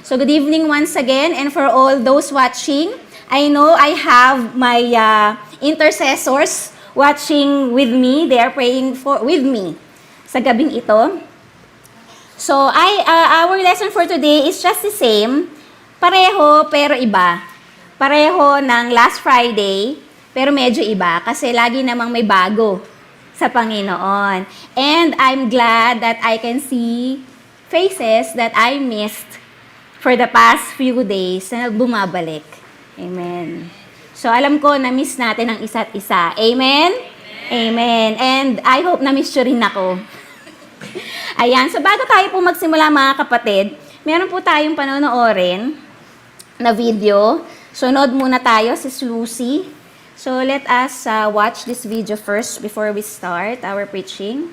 So good evening once again, and for all those watching, I know I have my intercessors watching with me. They are praying with me sa gabing ito. So our lesson for today is just the same. Pareho pero iba. Pareho ng last Friday, pero medyo iba kasi lagi namang may bago sa Panginoon. And I'm glad that I can see faces that I missed for the past few days na bumabalik. Amen. So, alam ko, na-miss natin ang isa't isa. Amen? Amen. And I hope na-miss nyo rin ako. Ayan. So, bago tayo po magsimula, mga kapatid, meron po tayong panonoorin na video. So, nood muna tayo si Lucy. So, let us watch this video first before we start our preaching.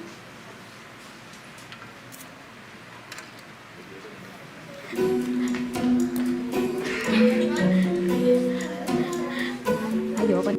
Ayoko.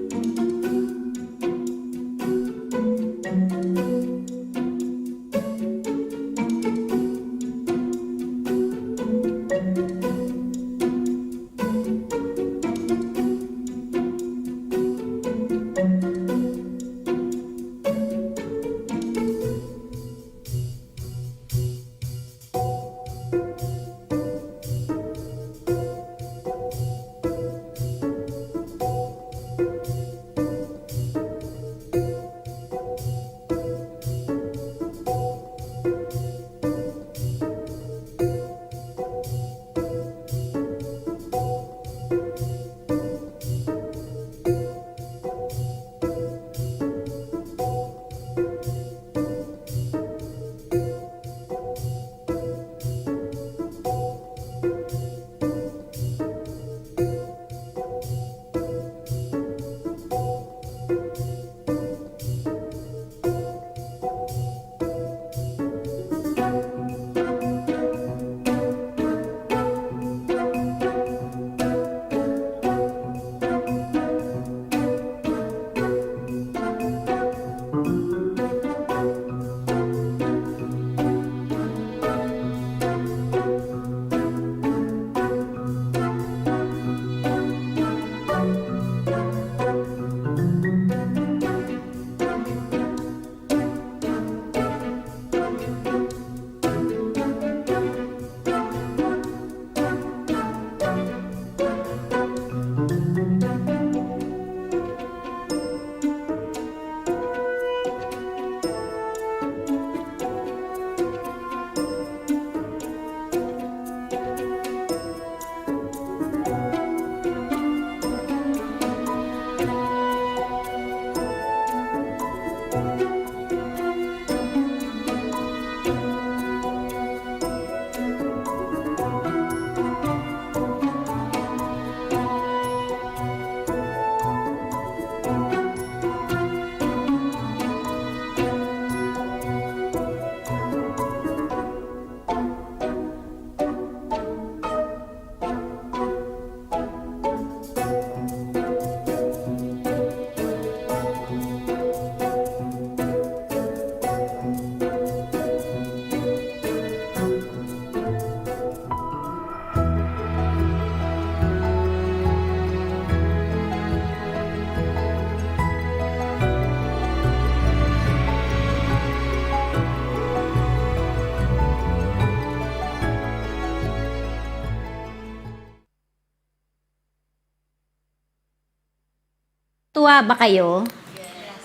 Tuwa ba kayo?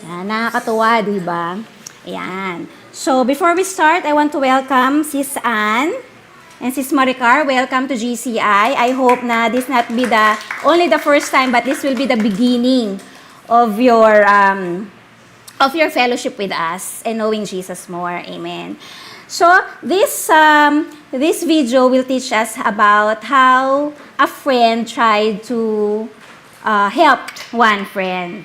Yan, nakakatuwa, di ba? Ayan. So, before we start, I want to welcome Sis Ann and Sis Maricar. Welcome to GCI. I hope na this not be only the first time, but this will be the beginning of your fellowship with us and knowing Jesus more. Amen. So, this video will teach us about how a friend tried to help one friend.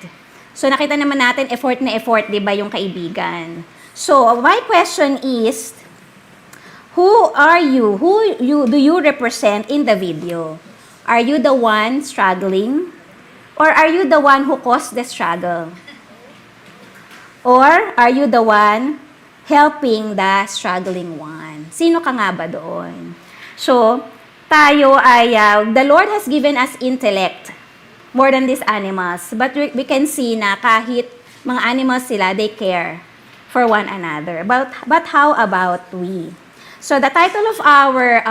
So, nakita naman natin, effort na effort, di ba, yung kaibigan. So, my question is, who are you? Do you represent in the video? Are you the one struggling? Or are you the one who caused the struggle? Or are you the one helping the struggling one? Sino ka nga ba doon? So, tayo ay, the Lord has given us intellect more than these animals. But we can see na kahit mga animals sila, they care for one another. But how about we? So the title of our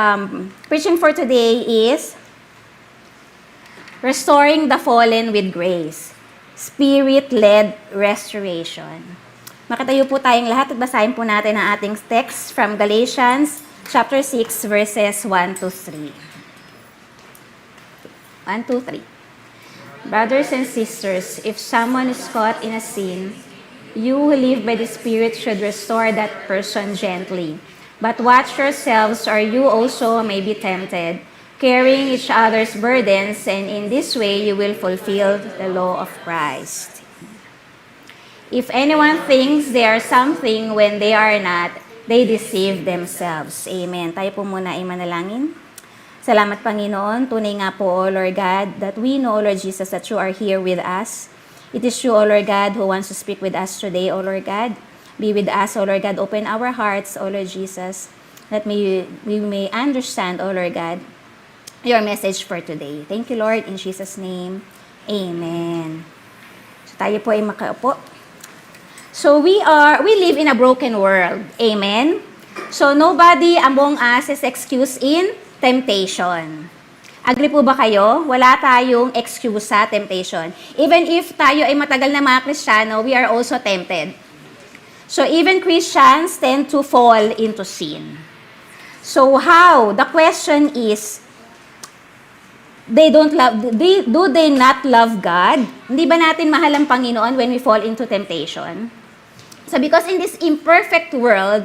preaching for today is Restoring the Fallen with Grace. Spirit-led Restoration. Makatayo po tayong lahat at basahin po natin ang ating text from Galatians chapter 6 verses 1 to 3. 1, 2, 3. Brothers and sisters, if someone is caught in a sin, you who live by the Spirit should restore that person gently. But watch yourselves, or you also may be tempted, carrying each other's burdens, and in this way you will fulfill the law of Christ. If anyone thinks they are something when they are not, they deceive themselves. Amen. Tayo po muna ay manalangin. Salamat, Panginoon. Tunay nga po, O Lord God, that we know, Lord Jesus, that you are here with us. It is you, O Lord God, who wants to speak with us today, O Lord God. Be with us, O Lord God. Open our hearts, O Lord Jesus, that we may understand, O Lord God, your message for today. Thank you, Lord, in Jesus' name. Amen. So tayo po ay makaupo. So we live in a broken world. Amen. So nobody among us is excused in temptation. Agree po ba kayo? Wala tayong excuse sa temptation. Even if tayo ay matagal na mga Kristiyano, we are also tempted. So even Christians tend to fall into sin. So how? The question is, do they not love God? Hindi ba natin mahal ang Panginoon when we fall into temptation? So because in this imperfect world,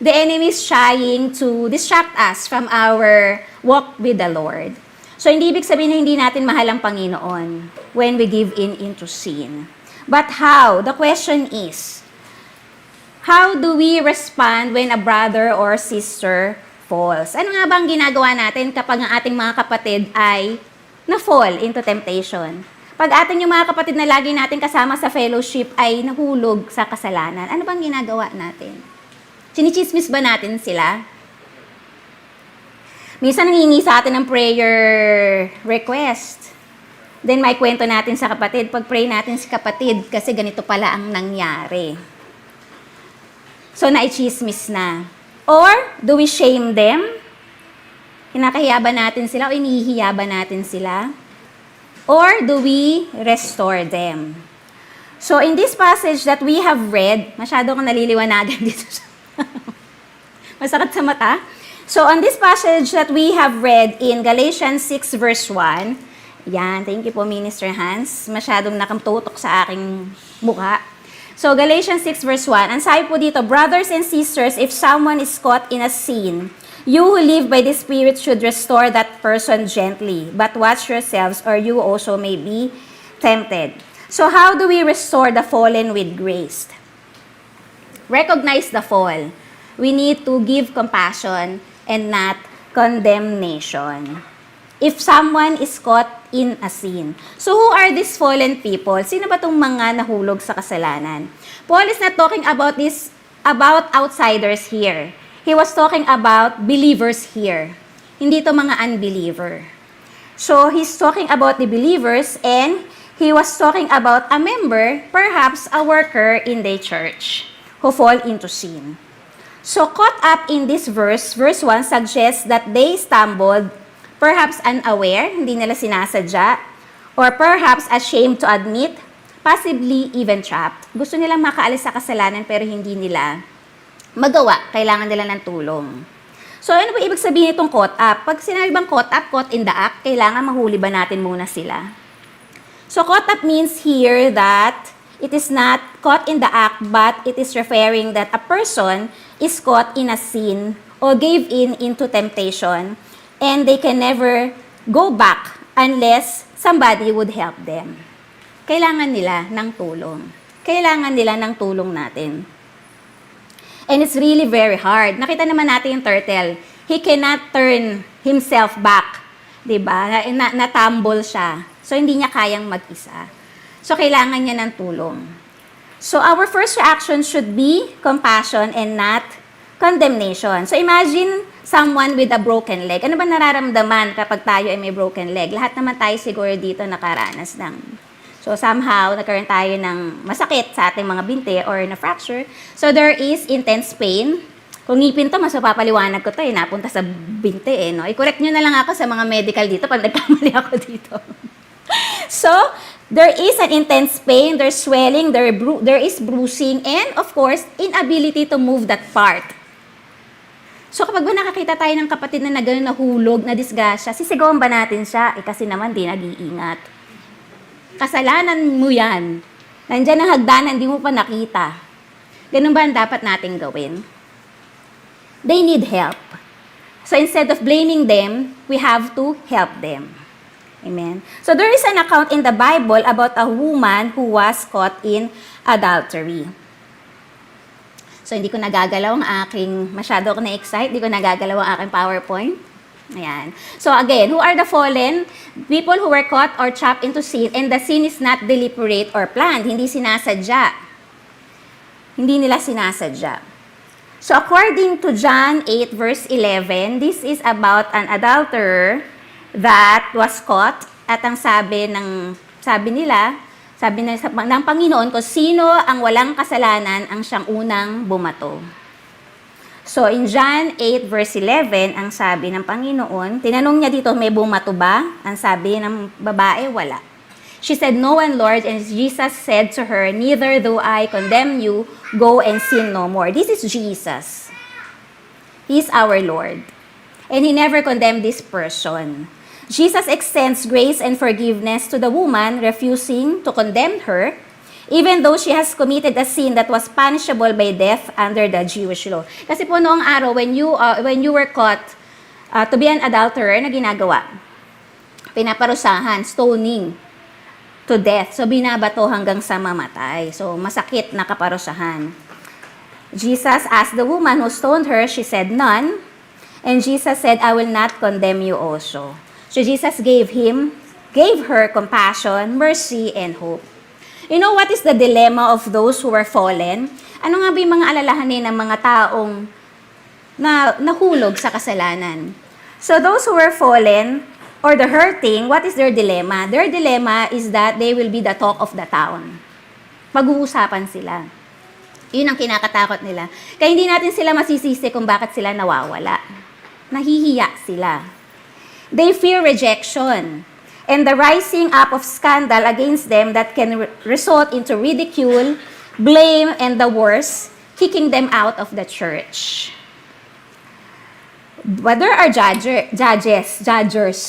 the enemy is trying to distract us from our walk with the Lord. So hindi ibig sabihin na hindi natin mahal ang Panginoon when we give in into sin. But how? The question is, how do we respond when a brother or sister falls? Ano nga ba ang ginagawa natin kapag ang ating mga kapatid ay na-fall into temptation? Pag ating yung mga kapatid na lagi natin kasama sa fellowship ay nahulog sa kasalanan, ano bang ginagawa natin? Chinichismis ba natin sila? Minsan nangingi sa atin ng prayer request. Then may kwento natin sa kapatid. Pag-pray natin si kapatid kasi ganito pala ang nangyari. So naichismis na. Or, do we shame them? Kinakahiya ba natin sila o inihiya ba natin sila? Or do we restore them? So, in this passage that we have read, masyado kong naliliwanagan dito. Masakit sa mata. So, on this passage that we have read in Galatians 6 verse 1, yan, thank you po, Minister Hans. Masyadong nakatutok sa aking mukha. So, Galatians 6 verse 1, ang sabi po dito, brothers and sisters, if someone is caught in a sin, you who live by the Spirit should restore that person gently. But watch yourselves, or you also may be tempted. So, how do we restore the fallen with grace? Recognize the fall. We need to give compassion and not condemnation. If someone is caught in a sin. So who are these fallen people? Sino ba itong mga nahulog sa kasalanan? Paul is not talking about outsiders here. He was talking about believers here. Hindi ito mga unbeliever. So he's talking about the believers and he was talking about a member, perhaps a worker in the church who fall into sin. So caught up in this verse 1 suggests that they stumbled, perhaps unaware, hindi nila sinasadya, or perhaps ashamed to admit, possibly even trapped. Gusto nilang makaalis sa kasalanan pero hindi nila magawa, kailangan nila ng tulong. So ano ba ibig sabihin itong caught up? Pag sinabi bang caught up, caught in the act, kailangan mahuli ba natin muna sila? So caught up means here that it is not caught in the act, but it is referring that a person is caught in a sin or gave in into temptation, and they can never go back unless somebody would help them. Kailangan nila ng tulong. Kailangan nila ng tulong natin. And it's really very hard. Nakita naman natin yung turtle. He cannot turn himself back. Diba? Natumble siya. So, hindi niya kayang mag-isa. So, kailangan niya ng tulong. So, our first reaction should be compassion and not condemnation. So, imagine someone with a broken leg. Ano ba nararamdaman kapag tayo ay may broken leg? Lahat naman tayo siguro dito nakaranas ng. So somehow, nagkaroon tayo ng masakit sa ating mga binti or na fracture. So there is intense pain. Kung ngipin to, mas mapapaliwanag ko to napunta sa binti no? I-correct nyo na lang ako sa mga medical dito pag nagkamali ako dito. So, there is an intense pain, there's swelling, there is bruising, and of course, inability to move that part. So kapag ba nakakita tayo ng kapatid na gano'n nahulog, na disgrasya, sisigawan ba natin siya? Kasi naman di nag-iingat. Kasalanan mo yan. Nandyan ang hagdanan, hindi mo pa nakita. Ganun ba ang dapat nating gawin? They need help. So instead of blaming them, we have to help them. Amen. So there is an account in the Bible about a woman who was caught in adultery. So, hindi ko nagagalaw ang aking, masyado ako na-excite, hindi ko nagagalaw ang aking PowerPoint. Ayan. So, again, who are the fallen? People who were caught or trapped into sin, and the sin is not deliberate or planned. Hindi sinasadya. Hindi nila sinasadya. So, according to John 8 verse 11, this is about an adulterer that was caught. At ang sabi nila, ng Panginoon kung sino ang walang kasalanan ang siyang unang bumato. So, in John 8 verse 11, ang sabi ng Panginoon, tinanong niya dito, may bumato ba? Ang sabi ng babae, wala. She said, no one, Lord. And Jesus said to her, neither do I condemn you. Go and sin no more. This is Jesus. He is our Lord. And He never condemned this person. Jesus extends grace and forgiveness to the woman, refusing to condemn her, even though she has committed a sin that was punishable by death under the Jewish law. Kasi po noong araw, when you were caught to be an adulterer, na ginagawa? Pinaparusahan, stoning to death. So, binabato hanggang sa mamatay. So, masakit na kaparusahan. Jesus asked the woman who stoned her, she said, none. And Jesus said, I will not condemn you also. So Jesus gave her compassion, mercy, and hope. You know what is the dilemma of those who were fallen? Ano nga ba yung mga alalahanin ng mga taong nahulog sa kasalanan? So those who were fallen, or the hurting, what is their dilemma? Their dilemma is that they will be the talk of the town. Mag-uusapan sila. Yun ang kinakatakot nila. Kaya hindi natin sila masisisi kung bakit sila nawawala. Nahihiya sila. They fear rejection and the rising up of scandal against them that can result into ridicule, blame, and the worst, kicking them out of the church. But there are judges.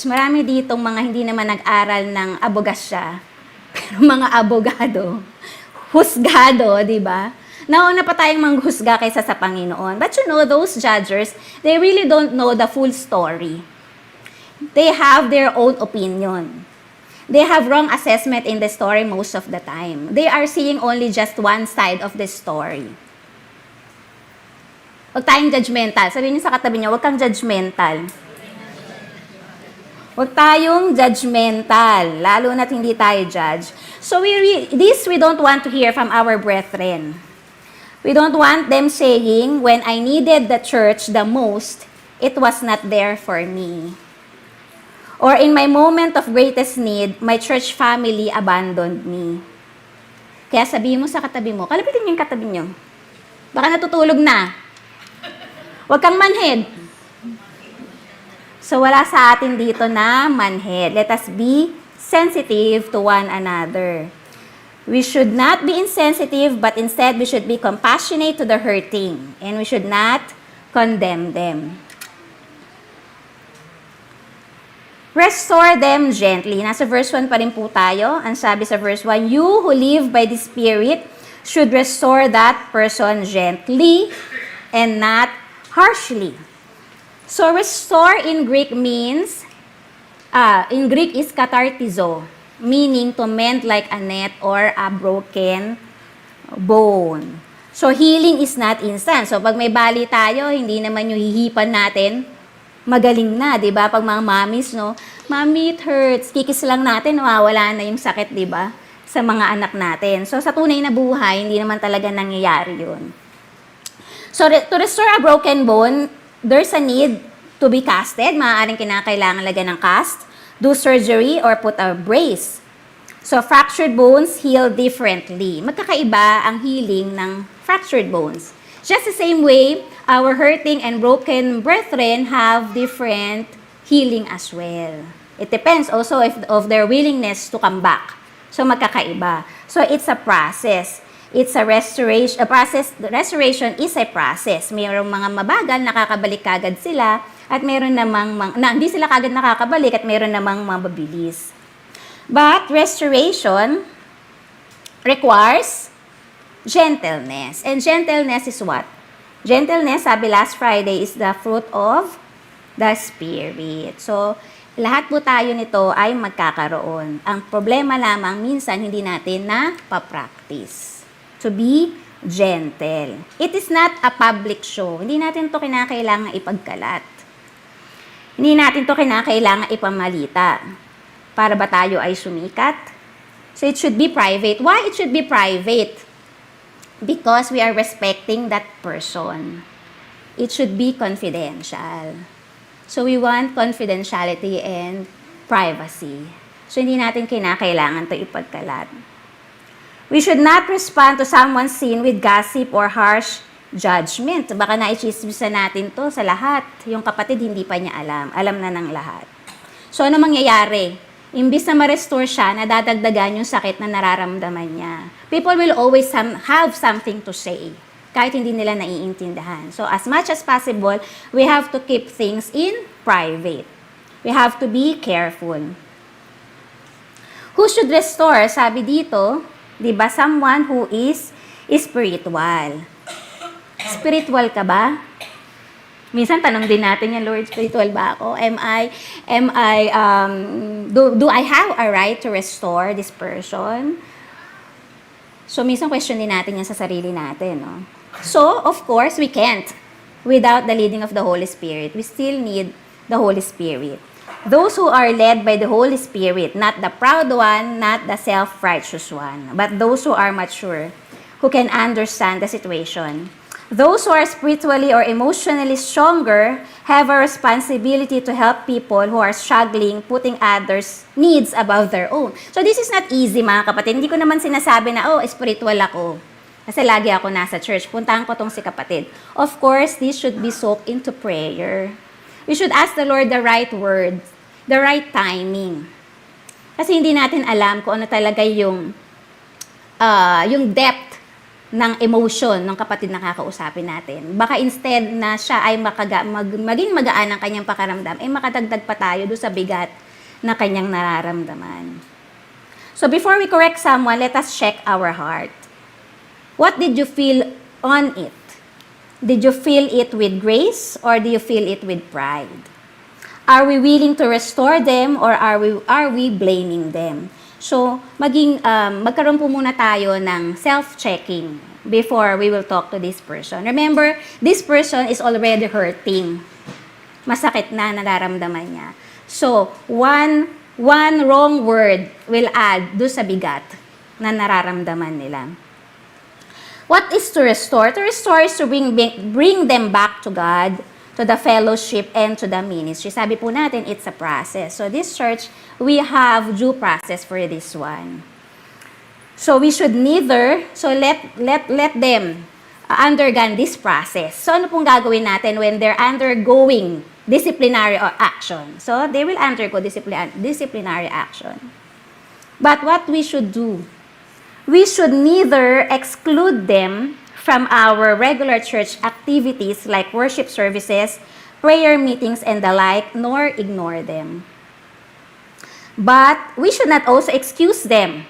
Marami ditong mga hindi naman nag-aral ng abogasya, pero mga abogado, husgado, di ba? Nauna pa tayong manghusga kaysa sa Panginoon. But you know, those judges, they really don't know the full story. They have their own opinion. They have wrong assessment in the story most of the time. They are seeing only just one side of the story. Huwag tayong judgmental. Sabihin niyo sa katabi niyo, huwag kang judgmental. Huwag tayong judgmental, lalo na't hindi tayo judge. So we don't want to hear from our brethren. We don't want them saying, when I needed the church the most, it was not there for me. Or in my moment of greatest need, my church family abandoned me. Kaya sabihin mo sa katabi mo, kalapitin niyo yung katabi niyo. Baka natutulog na. Huwag kang manhid. So wala sa atin dito na manhid. Let us be sensitive to one another. We should not be insensitive, but instead we should be compassionate to the hurting. And we should not condemn them. Restore them gently. Nasa verse 1 pa rin po tayo. Ang sabi sa verse 1, you who live by the Spirit should restore that person gently and not harshly. So restore in Greek means, in Greek is katartizo, meaning to mend like a net or a broken bone. So healing is not instant. So pag may bali tayo, hindi naman yung hihipan natin, magaling na, di ba? Pag mga mommies, no? Mommy, it hurts. Kikis lang natin, mawawala na yung sakit, di ba? Sa mga anak natin. So, sa tunay na buhay, hindi naman talaga nangyayari yun. So, to restore a broken bone, there's a need to be casted, maaaring kinakailangan lagyan ng cast, do surgery, or put a brace. So, fractured bones heal differently. Magkakaiba ang healing ng fractured bones. Just the same way, our hurting and broken brethren have different healing as well. It depends also of their willingness to come back. So, magkakaiba. So, it's a process. It's a restoration. Restoration is a process. Mayroong mga mabagal, nakakabalik kagad sila, at mayroon namang hindi sila kagad nakakabalik, at mayroon namang mabilis. But restoration requires gentleness. And gentleness is what? Gentleness, sabi last Friday, is the fruit of the Spirit. So, lahat po tayo nito ay magkakaroon. Ang problema lamang, minsan hindi natin na pa-practice. To be gentle. It is not a public show. Hindi natin to kinakailangan ipagkalat. Hindi natin to kinakailangan ipamalita. Para ba tayo ay sumikat? So, it should be private. Why it should be private? Because we are respecting that person. It should be confidential. So, we want confidentiality and privacy. So, hindi natin kinakailangan to ipagkalat. We should not respond to someone's sin with gossip or harsh judgment. Baka naichismisan natin to sa lahat. Yung kapatid, hindi pa niya alam. Alam na ng lahat. So, ano mangyayari? Imbis na ma-restore siya, nadadagdagan yung sakit na nararamdaman niya. People will always have something to say, kahit hindi nila naiintindihan. So, as much as possible, we have to keep things in private. We have to be careful. Who should restore? Sabi dito, di ba, someone who is spiritual. Spiritual ka ba? Minsan tanong din natin yan, Lord, spiritual ba ako? Do I have a right to restore this person? So, minsan question din natin yan sa sarili natin, no? So, of course, we can't without the leading of the Holy Spirit. We still need the Holy Spirit. Those who are led by the Holy Spirit, not the proud one, not the self-righteous one, but those who are mature, who can understand the situation. Those who are spiritually or emotionally stronger have a responsibility to help people who are struggling, putting others' needs above their own. So this is not easy, mga kapatid. Hindi ko naman sinasabi na, spiritual ako. Kasi lagi ako nasa church. Puntahan ko tong si kapatid. Of course, this should be soaked into prayer. We should ask the Lord the right words, the right timing. Kasi hindi natin alam kung ano talaga yung depth ng emotion ng kapatid na kakausapin natin. Baka instead na siya ay maging magaan ang kanyang pakaramdam, ay makadagdag pa tayo doon sa bigat na kanyang nararamdaman. So before we correct someone, let us check our heart. What did you feel on it? Did you feel it with grace or do you feel it with pride? Are we willing to restore them or are we blaming them? So, magkaroon po muna tayo ng self-checking before we will talk to this person. Remember, this person is already hurting. Masakit na nararamdaman niya. So, one wrong word will add do sa bigat na nararamdaman nila. What is to restore? To restore is to bring them back to God, to the fellowship, and to the ministry. Sabi po natin, it's a process. So this church, we have due process for this one. So we should let them undergo this process. So ano pong gagawin natin when they're undergoing disciplinary action? So they will undergo disciplinary action. But what we should do? We should neither exclude them from our regular church activities like worship services, prayer meetings, and the like, nor ignore them. But we should not also excuse them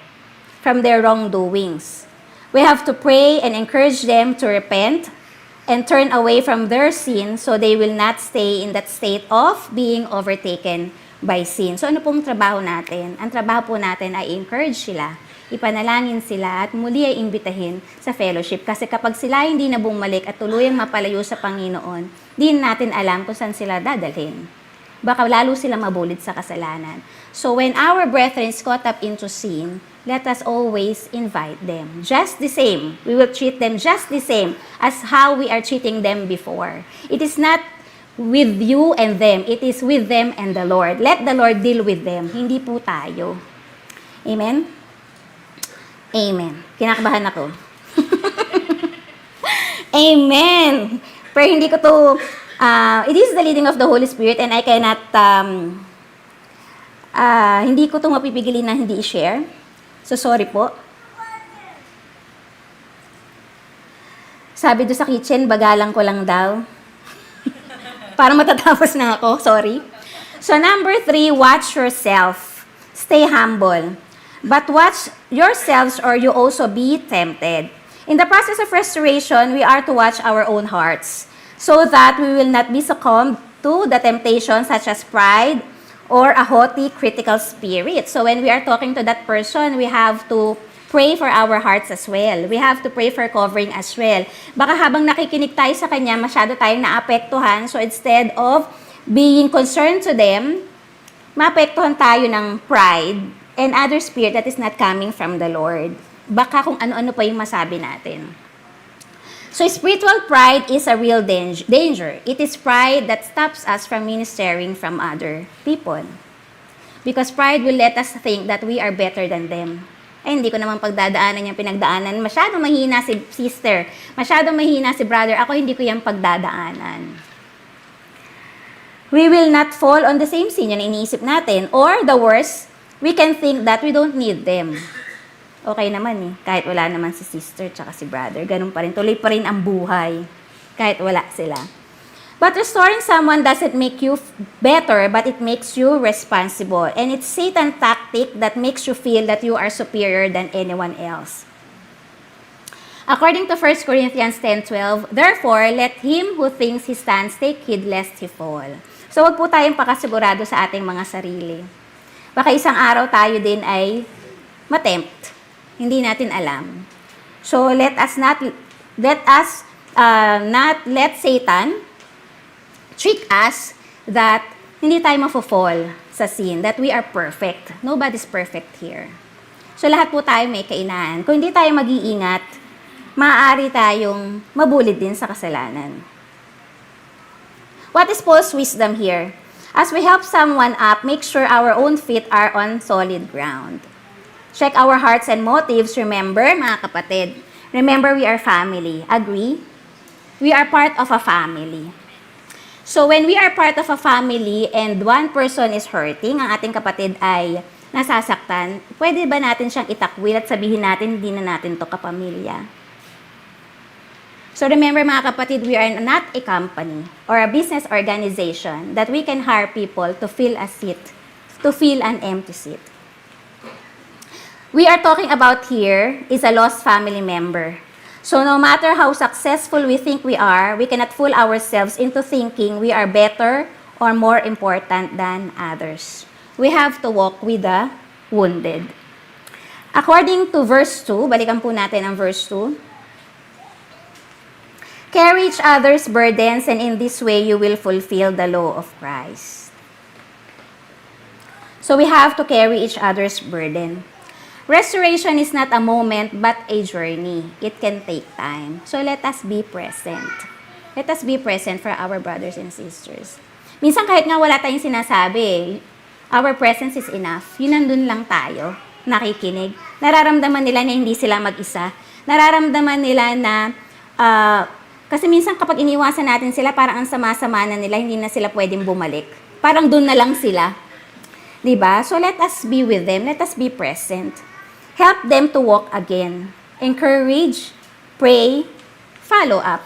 from their wrongdoings. We have to pray and encourage them to repent and turn away from their sin so they will not stay in that state of being overtaken by sin. So ano pong trabaho natin? Ang trabaho po natin ay encourage sila, ipanalangin sila at muli ay imbitahin sa fellowship. Kasi kapag sila hindi na bumalik at tuluyang mapalayo sa Panginoon, di natin alam kung saan sila dadalhin. Baka lalo sila mabulit sa kasalanan. So when our brethren is caught up into sin, let us always invite them. Just the same. We will treat them just the same as how we are treating them before. It is not with you and them. It is with them and the Lord. Let the Lord deal with them. Hindi po tayo. Amen? Amen. Kinakabahan ako. Amen. Pero hindi ko to, it is the leading of the Holy Spirit and I cannot, hindi ko to mapipigilin na hindi i-share. So, sorry po. Sabi do sa kitchen, bagalang ko lang daw. Parang matatapos na ako, sorry. So, number 3, watch yourself. Stay humble. But watch yourselves or you also be tempted. In the process of restoration, we are to watch our own hearts so that we will not be succumbed to the temptation such as pride or a haughty, critical spirit. So when we are talking to that person, we have to pray for our hearts as well. We have to pray for covering as well. Baka habang nakikinig tayo sa kanya, masyado tayong naapektuhan. So instead of being concerned to them, maapektuhan tayo ng pride and other spirit that is not coming from the Lord. Baka kung ano-ano pa yung masabi natin. So spiritual pride is a real danger. It is pride that stops us from ministering from other people. Because pride will let us think that we are better than them. Ay, hindi ko naman pagdadaanan yung pinagdaanan. Masyadong mahina si sister. Masyadong mahina si brother. Ako hindi ko yung pagdadaanan. We will not fall on the same sin yung iniisip natin. Or the worst, we can think that we don't need them. Okay naman eh. Kahit wala naman si sister tsaka si brother. Ganun pa rin. Tuloy pa rin ang buhay. Kahit wala sila. But restoring someone doesn't make you better, but it makes you responsible. And it's Satan's tactic that makes you feel that you are superior than anyone else. According to 1 Corinthians 10:12, therefore, let him who thinks he stands take heed lest he fall. So, wag po tayong pakasigurado sa ating mga sarili. Baka isang araw tayo din ay matempt. Hindi natin alam. So, let not let Satan trick us that hindi tayo mafo-fall sa sin, that we are perfect. Nobody's perfect here. So, lahat po tayo may kailangan. Kung hindi tayo mag-iingat, maaari tayong mabulid din sa kasalanan. What is Paul's wisdom here? As we help someone up, make sure our own feet are on solid ground. Check our hearts and motives. Remember, mga kapatid, remember we are family. Agree? We are part of a family. So when we are part of a family and one person is hurting, ang ating kapatid ay nasasaktan, pwede ba natin siyang itakwil at sabihin natin, hindi na natin to kapamilya? So remember mga kapatid, we are not a company or a business organization that we can hire people to fill a seat, to fill an empty seat. We are talking about here is a lost family member. So no matter how successful we think we are, we cannot fool ourselves into thinking we are better or more important than others. We have to walk with the wounded. According to verse 2, balikan po natin ang verse 2. Carry each other's burdens and in this way you will fulfill the law of Christ. So we have to carry each other's burden. Restoration is not a moment but a journey. It can take time. So let us be present. Let us be present for our brothers and sisters. Minsan kahit nga wala tayong sinasabi, our presence is enough. Yun nandun lang tayo, nakikinig. Nararamdaman nila na hindi sila mag-isa. Nararamdaman nila na, kasi minsan kapag iniwasan natin sila, parang ang sama-sama na nila, hindi na sila pwedeng bumalik. Parang dun na lang sila. Diba? So let us be with them. Let us be present. Help them to walk again. Encourage, pray, follow up.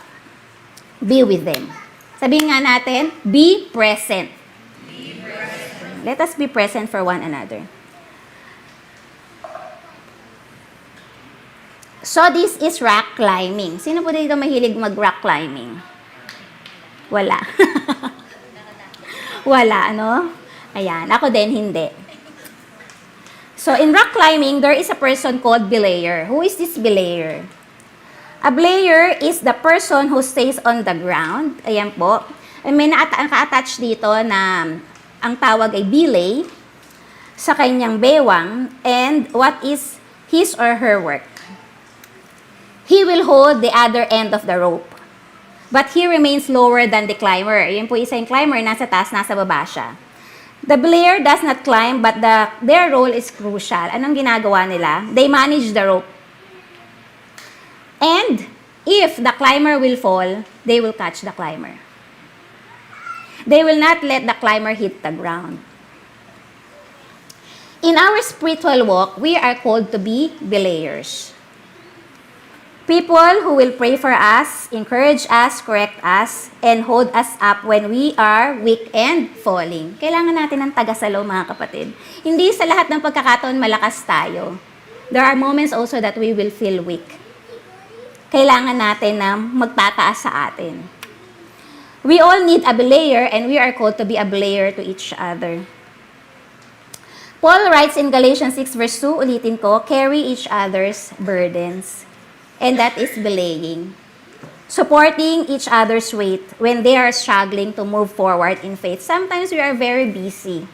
Be with them. Sabihin nga natin, be present. Be present. Let us be present for one another. So this is rock climbing. Sino po dito mahilig mag-rock climbing? Wala. Wala, ano? Ayan, ako din hindi. So, in rock climbing, there is a person called belayer. Who is this belayer? A belayer is the person who stays on the ground. Ayan po. May naka-attach dito na ang tawag ay belay sa kanyang bewang and what is his or her work. He will hold the other end of the rope. but he remains lower than the climber. Yun po isa yung climber, nasa taas, nasa baba siya. The belayer does not climb, but their role is crucial. Anong ginagawa nila? They manage the rope. And if the climber will fall, they will catch the climber. They will not let the climber hit the ground. In our spiritual walk, we are called to be belayers. People who will pray for us, encourage us, correct us, and hold us up when we are weak and falling. Kailangan natin ng tagasalo, mga kapatid. Hindi sa lahat ng pagkakataon malakas tayo. There are moments also that we will feel weak. Kailangan natin na magtataas sa atin. We all need a belayer, and we are called to be a belayer to each other. Paul writes in Galatians 6 verse 2, ulitin ko, carry each other's burdens. And that is belaying. Supporting each other's weight when they are struggling to move forward in faith. Sometimes we are very busy.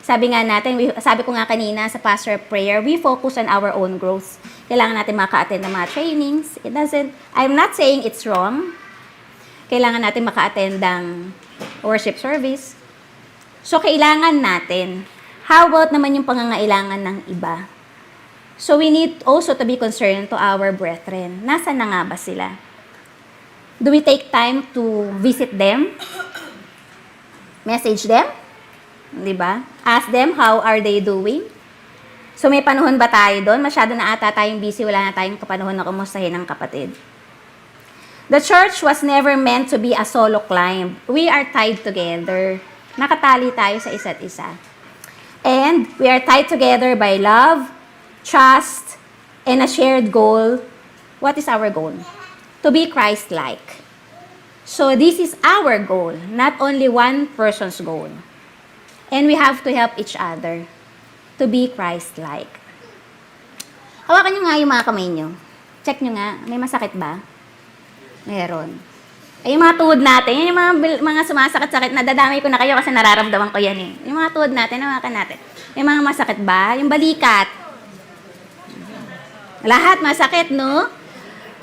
Sabi nga natin, sabi ko nga kanina sa pastor prayer, we focus on our own growth. Kailangan natin maka-attend ng mga trainings. I'm not saying it's wrong. Kailangan natin maka-attend ng worship service. So, kailangan natin. How about naman yung pangangailangan ng iba? So, we need also to be concerned to our brethren. Nasaan na nga ba sila? Do we take time to visit them? Message them? Diba? Ask them, how are they doing? So, may panahon ba tayo doon? Masyado na ata tayong busy, wala na tayong kapanahon na kumustahin ng kapatid. The church was never meant to be a solo climb. We are tied together. Nakatali tayo sa isa't isa. And we are tied together by love, trust, and a shared goal. What is our goal? To be Christ-like. So this is our goal, not only one person's goal. And we have to help each other to be Christ-like. Hawakan nyo nga yung mga kamay nyo. Check nyo nga, may masakit ba? Meron. Ay, yung mga tuhod natin, yung mga sumasakit-sakit, nadadamay ko na kayo kasi nararamdaman ko yan eh. Yung mga tuhod natin, hawakan natin. Yung mga masakit ba? Yung balikat. Lahat masakit, no?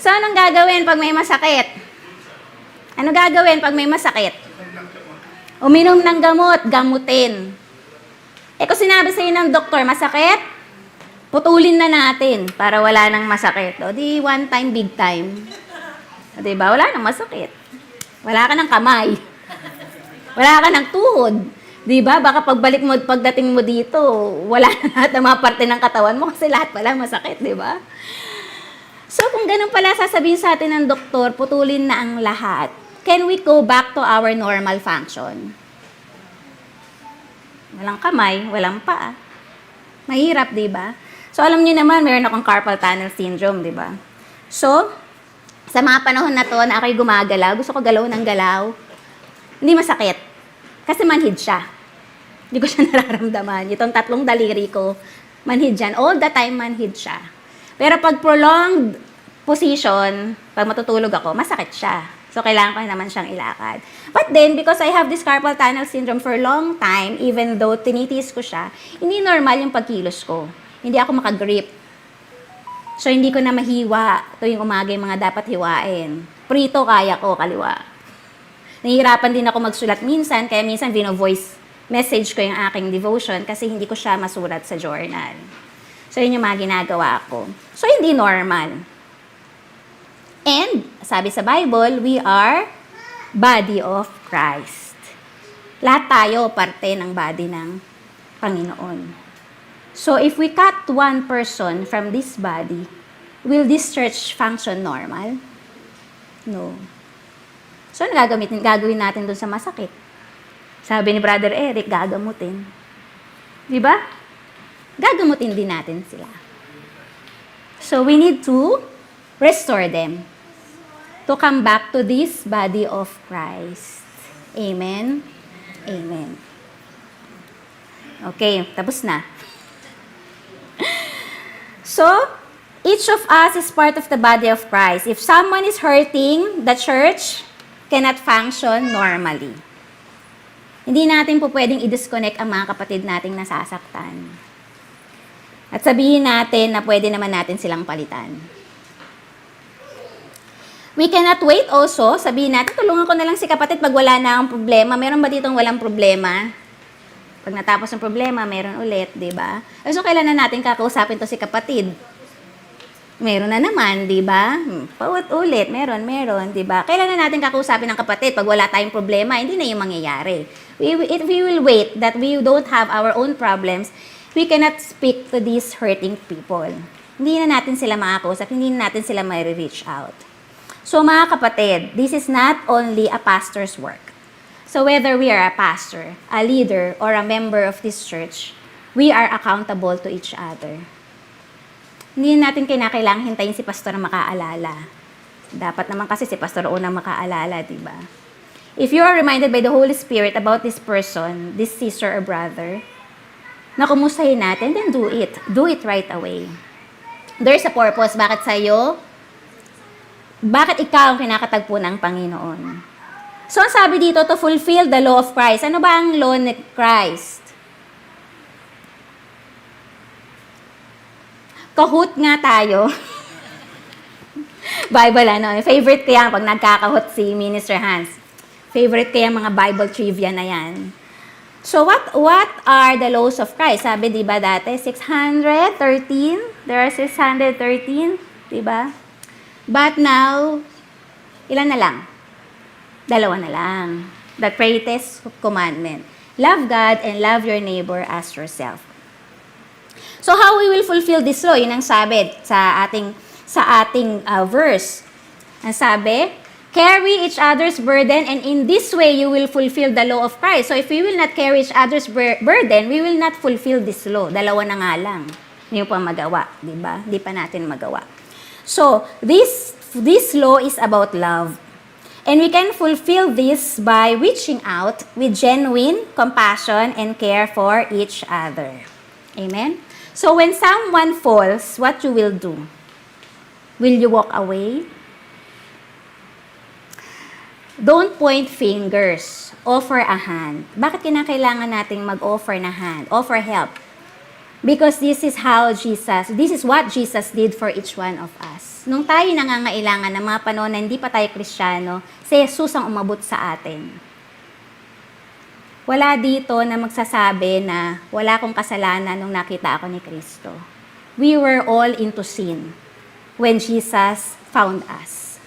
So, anong gagawin pag may masakit? Ano gagawin pag may masakit? Uminom ng gamot, gamutin. Eh, kung sinabi sa'yo ng doktor, masakit, putulin na natin para wala nang masakit. O, di one time, big time. O, diba? Wala nang masakit. Wala ka ng kamay. Wala ka ng tuhod. Diba? Baka pagbalik mo, pagdating mo dito, wala na lahat ng mga parte ng katawan mo kasi lahat pala masakit, diba? So, kung ganun pala sasabihin sa atin ng doktor, putulin na ang lahat. Can we go back to our normal function? Walang kamay, walang paa. Mahirap, diba? So, alam niyo naman, meron akong carpal tunnel syndrome, diba? So, sa mga panahon na to, na ako'y gumagalaw, gusto ko galaw ng galaw, hindi masakit. Kasi manhid siya. Hindi ko siya nararamdaman. Itong tatlong daliri ko, manhid yan. All the time, manhid siya. Pero pag prolonged position, pag matutulog ako, masakit siya. So, kailangan ko naman siyang ilakad. But then, because I have this carpal tunnel syndrome for a long time, even though tinitiis ko siya, hindi normal yung pagkilos ko. Hindi ako makagrip. So, hindi ko na mahiwa tuwing umaga yung mga dapat hiwain. Prito, kaya ko, kaliwa. Nahihirapan din ako magsulat minsan, kaya minsan voice message ko yung aking devotion kasi hindi ko siya masulat sa journal. So, yun yung mga ginagawa ko. So, hindi normal. And, sabi sa Bible, we are body of Christ. Lahat tayo parte ng body ng Panginoon. So, if we cut one person from this body, will this church function normal? No. So, ano gagawin natin dun sa masakit? Sabi ni Brother Eric, gagamutin. Di ba? Gagamutin din natin sila. So, we need to restore them to come back to this body of Christ. Amen? Amen. Okay, tapos na. So, each of us is part of the body of Christ. If someone is hurting, the church cannot function normally. Hindi natin po pwedeng i-disconnect ang mga kapatid nating nasasaktan. At sabihin natin na pwede naman natin silang palitan. We cannot wait also. Sabihin natin, tulungan ko na lang si kapatid pag wala na akong problema. Meron ba ditong walang problema? Pag natapos ng problema, meron ulit, di ba? So, kailan na natin kakausapin to si kapatid? Meron na naman, di ba? Paulit, meron, di ba? Kailan na natin kakausapin ng kapatid pag wala tayong problema? Hindi na yung mangyayari. If we will wait that we don't have our own problems, we cannot speak to these hurting people. Hindi na natin sila makakausap, hindi na natin sila ma-reach out. So mga kapatid, this is not only a pastor's work. So whether we are a pastor, a leader, or a member of this church, we are accountable to each other. Hindi natin kinakailangan hintayin si pastor na makaalala. Dapat naman kasi si pastor unang makaalala, di ba? If you are reminded by the Holy Spirit about this person, this sister or brother, na kumustahin natin, then do it. Do it right away. There's a purpose. Bakit sa'yo? Bakit ikaw ang kinakatagpo ng Panginoon? So, ang sabi dito, to fulfill the law of Christ. Ano ba ang law ni Christ? Kahoot nga tayo. Bible, ano? Favorite ko yan pag nagkakahot si Minister Hans. Favorite ko yung mga Bible trivia na yan. So, what are the laws of Christ? Sabi, di ba dati? 613? There are 613, di ba? But now, ilan na lang? 2 na lang. The greatest commandment. Love God and love your neighbor as yourself. So how we will fulfill this law? Yun ang sabi sa ating verse. Ang sabi, carry each other's burden and in this way you will fulfill the law of Christ. So if we will not carry each other's burden, we will not fulfill this law. 2 na nga lang. Hindi pa magawa, di ba? Hindi pa natin magawa. So, this law is about love. And we can fulfill this by reaching out with genuine compassion and care for each other. Amen? So, when someone falls, what you will do? Will you walk away? Don't point fingers. Offer a hand. Bakit kinakailangan nating mag-offer na hand? Offer help. Because this is what Jesus did for each one of us. Nung tayo nangangailangan ng mga panahon na hindi pa tayo Kristiyano, si Jesus ang umabot sa atin. Wala dito na magsasabi na wala akong kasalanan nung nakita ako ni Kristo. We were all into sin when Jesus found us.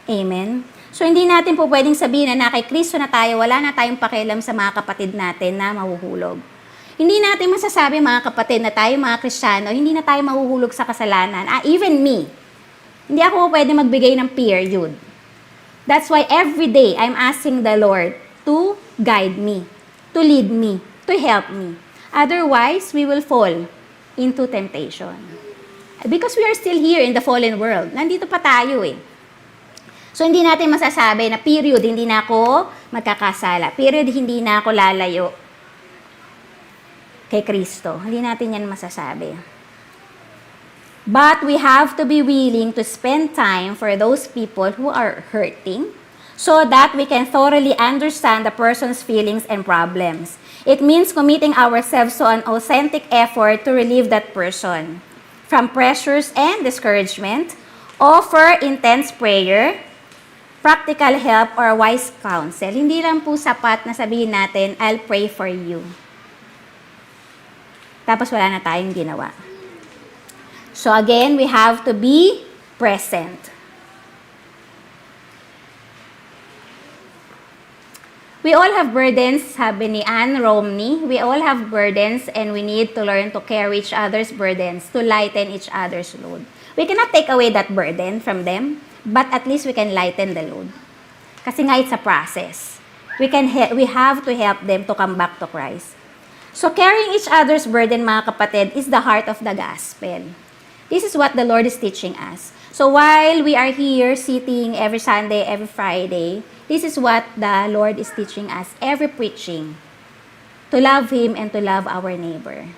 Amen? So, hindi natin po pwedeng sabihin na kay Kristo na tayo, wala na tayong pakialam sa mga kapatid natin na mahuhulog. Hindi natin masasabi mga kapatid na tayo mga Kristiyano, hindi na tayo mahuhulog sa kasalanan. Even me. Hindi ako pwede magbigay ng period. That's why every day I'm asking the Lord to guide me, to lead me, to help me. Otherwise, we will fall into temptation. Because we are still here in the fallen world. Nandito pa tayo eh. So, hindi natin masasabi na period, hindi na ako magkakasala. Period, hindi na ako lalayo kay Kristo. Hindi natin yan masasabi. But we have to be willing to spend time for those people who are hurting so that we can thoroughly understand the person's feelings and problems. It means committing ourselves to an authentic effort to relieve that person from pressures and discouragement, offer intense prayer, practical help, or wise counsel. Hindi lang po sapat na sabihin natin, I'll pray for you. Tapos wala na tayong ginawa. So again, we have to be present. We all have burdens, sabi ni Anne Romney. We all have burdens and we need to learn to carry each other's burdens, to lighten each other's load. We cannot take away that burden from them, but at least we can lighten the load. Kasi nga it's a process. We have to help them to come back to Christ. So carrying each other's burden, mga kapatid, is the heart of the gospel. This is what the Lord is teaching us. So while we are here sitting every Sunday, every Friday, this is what the Lord is teaching us every preaching. To love Him and to love our neighbor.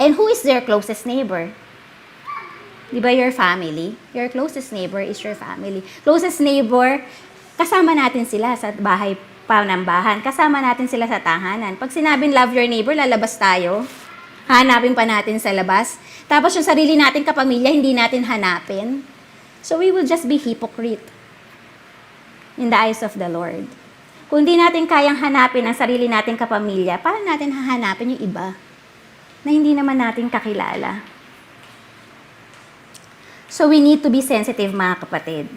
And who is their closest neighbor? Di ba your family? Your closest neighbor is your family. Closest neighbor, kasama natin sila sa bahay panambahan. Kasama natin sila sa tahanan. Pag sinabing love your neighbor, lalabas tayo. Hanapin pa natin sa labas. Tapos yung sarili nating kapamilya, hindi natin hanapin. So we will just be hypocrite in the eyes of the Lord. Kung di natin kayang hanapin ang sarili nating kapamilya, paano natin hahanapin yung iba na hindi naman natin kakilala? So we need to be sensitive, mga kapatid.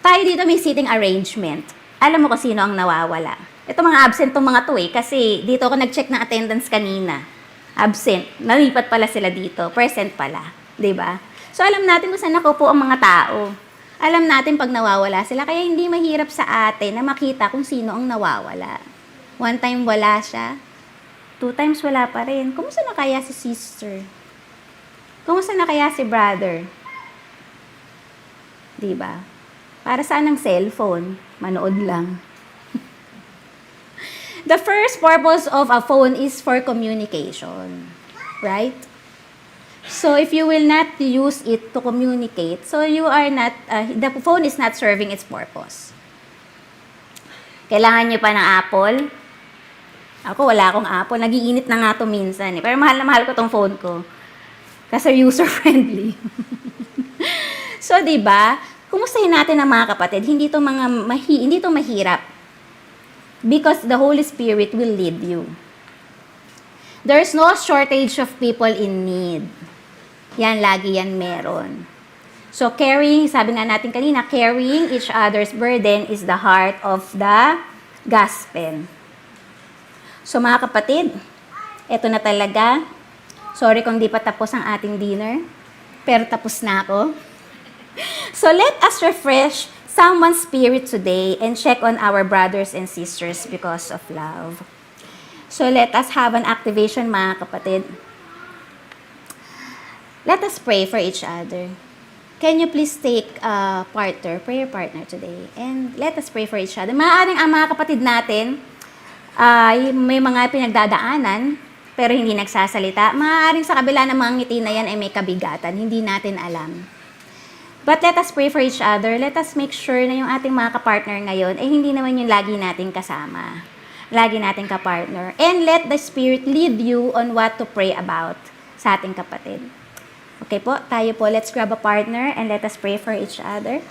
Tayo dito may seating arrangement. Alam mo kung sino ang nawawala. Ito mga absent tong mga to kasi dito ako nag-check ng attendance kanina. Absent. Nalipat pala sila dito. Present pala. 'Di ba? So alam natin kung saan nakaupo ang mga tao. Alam natin pag nawawala sila, kaya hindi mahirap sa atin na makita kung sino ang nawawala. 1 time wala siya, 2 times wala pa rin. Kumusta na kaya si sister? Kumusta na kaya si brother? Diba? Para saan ang cellphone? Manood lang. The first purpose of a phone is for communication. Right? So, if you will not use it to communicate, so you are not, the phone is not serving its purpose. Kailangan nyo pa ng Apple? Ako, wala akong Apple. Nagiinit na nga to minsan. Pero mahal na mahal ko tong phone ko. Kasi user-friendly. So, di ba? Kumustahin natin ang mga kapatid? Hindi to mahirap. Because the Holy Spirit will lead you. There's no shortage of people in need. Yan, lagi yan meron. So, sabi nga natin kanina, carrying each other's burden is the heart of the gospel. So, mga kapatid, eto na talaga. Sorry kung di pa tapos ang ating dinner, pero tapos na ako. So, let us refresh someone's spirit today and check on our brothers and sisters because of love. So, let us have an activation, mga kapatid. Let us pray for each other. Can you please take a prayer partner today? And let us pray for each other. Maaaring ang mga kapatid natin ay may mga pinagdadaanan, pero hindi nagsasalita. Maaaring sa kabila ng mga ngiti na yan ay may kabigatan. Hindi natin alam. But let us pray for each other. Let us make sure na yung ating mga kapartner ngayon ay hindi naman yung lagi nating kasama. Lagi nating kapartner. And let the Spirit lead you on what to pray about sa ating kapatid. Okay po, tayo po, let's grab a partner and let us pray for each other.